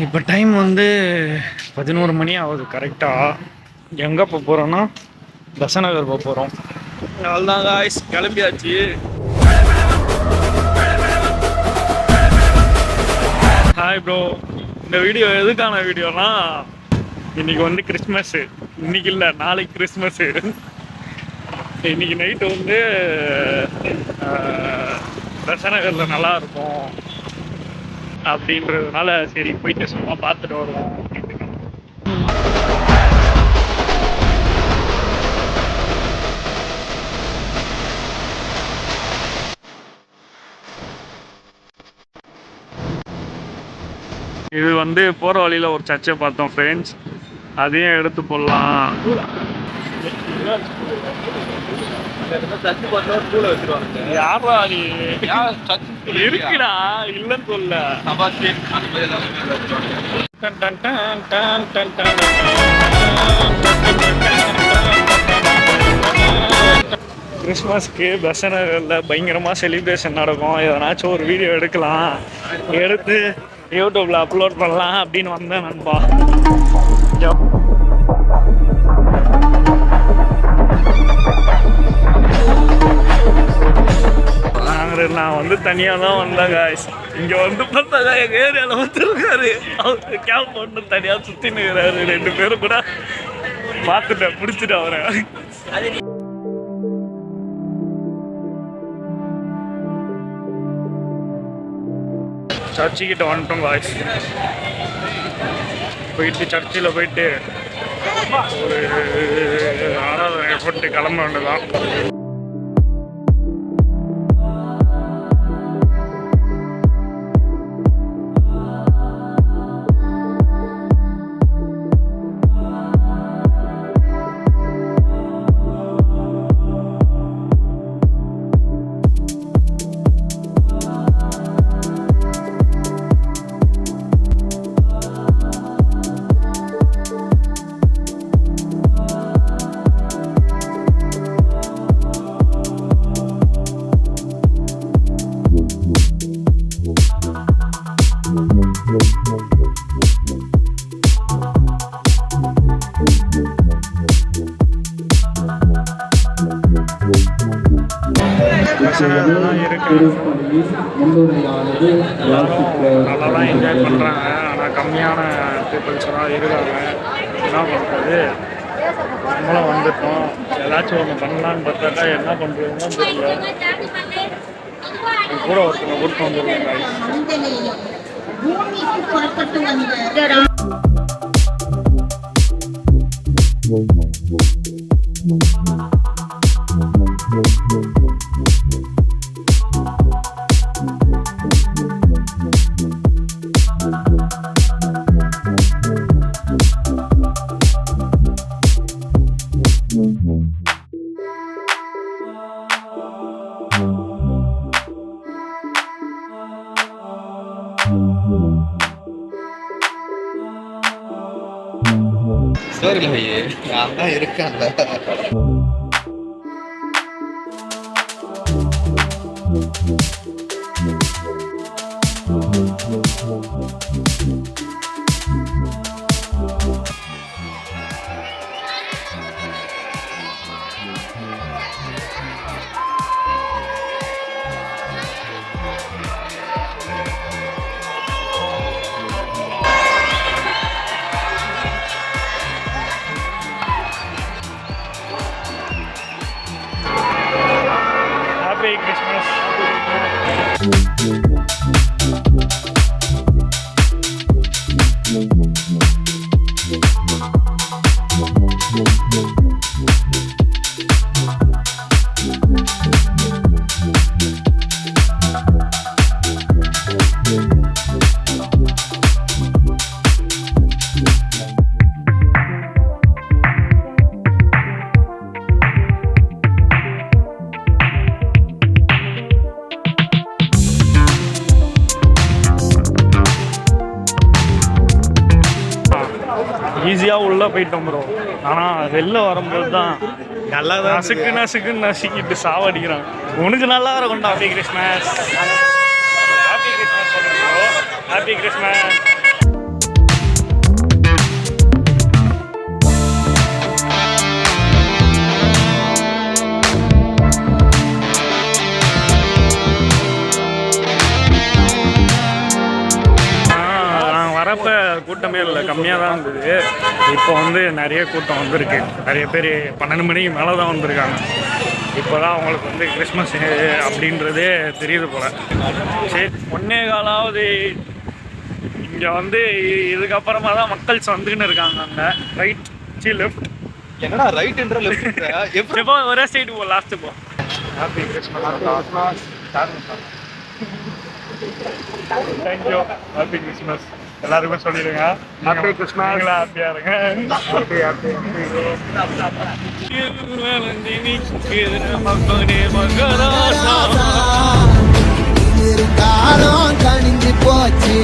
இப்போ டைம் வந்து 11 மணி ஆகுது கரெக்டாக. எங்கே போக போகிறோன்னா தசநகர் போக போகிறோம். அவ்வளோதான் காய்ஸ், கிளம்பியாச்சு. Hi bro. இந்த வீடியோ எதுக்கான வீடியோனா, இன்னைக்கு வந்து கிறிஸ்மஸ்ஸு. இன்னைக்கு இல்லை, நாளைக்கு கிறிஸ்மஸ்ஸு. இன்னைக்கு நைட்டு வந்து தசநகரில் நல்லா இருக்கும் அப்படின்றதுனால சரி போயிட்டு சும்மா பார்த்துட்டு வருவோம். இது வந்து போகிற வழியில் ஒரு சர்ச்சை பார்த்தோம் ஃப்ரெண்ட்ஸ், அதையும் எடுத்து போடலாம். யாரா நீ? இருக்குடா, இல்லைன்னு சொல்ல. கிறிஸ்மஸ்க்கு தசநகரில் பயங்கரமாக செலிப்ரேஷன் நடக்கும். எதனாச்சும் ஒரு வீடியோ எடுக்கலாம், எடுத்து யூடியூப்பில் அப்லோட் பண்ணலாம் அப்படின்னு வந்தேன் நண்பா. நான் வந்து தனியாக தான் வந்தேன் காய்ஸ். இங்கே வந்து பார்த்தா எங்கள் ஏரியாவில் வந்துருக்காரு, அவருக்கு கேப் போட்டு தனியாக சுற்றி நிற்கிறாரு. 2 பேரும் கூட பார்த்துட்டேன், பிடிச்சிட்டு அவரை. சர்ச்சுக்கிட்ட வந்துட்டோம் காய்ஸ். போயிட்டு சர்ச்சில் போயிட்டு ஒரு ஆராதனை போட்டு கிளம்ப வேண்டியதான். நல்லாதான் என்ஜாய் பண்ணுறாங்க, ஆனால் கம்மியான பீப்புள்ஸ்லாம் இருக்காங்க. என்ன பண்ணுறது, நம்மளும் வந்துட்டோம். ஏதாச்சும் ஒன்று பண்ணலான்னு பார்த்தாக்கா என்ன பண்ணுறதுன்னு தெரியல. கூட ஒருத்தனை கூட்டு வந்துருக்கேன். இருக்காங்க. Happy Christmas. ஈஸியாக உள்ளே போயிட்டோம் ப்ரோ. ஆனால் வெளில வரும்போது தான் நல்லா நசுக்குன்னு நசுக்கிட்டு சாவடிக்கிறான். உனக்கு நல்லா இருக்கும்டா. Happy Christmas. ஹாப்பி கிறிஸ்மஸ் சொல்லுங்க ப்ரோ. Happy Christmas. வரப்ப கூட்டமே இல்லை, கம்மியாக தான் இருந்தது. இப்போ வந்து நிறைய கூட்டம் வந்திருக்கு. நிறைய பேர் 12 மணிக்கு மேலே தான் வந்திருக்காங்க. இப்போ தான் அவங்களுக்கு வந்து கிறிஸ்மஸ் அப்படின்றதே தெரியுது போல். சரி, 1.25 இங்கே வந்து இதுக்கப்புறமா தான் மக்கள்ஸ் வந்துன்னு இருக்காங்க. அங்கே ரைட் லெஃப்ட் என்னடா ரைட்ன்ற லெஃப்ட்ன்ற எப்போ ஒரே சைடு போ, லாஸ்ட்டு போ. Happy Christmas. Thank you. Happy Christmas எல்லாருமே சொல்லிடுங்க. Happy Christmas. நீங்களா ஹாப்பியா இருங்க. காலம் கணிஞ்சு போச்சு.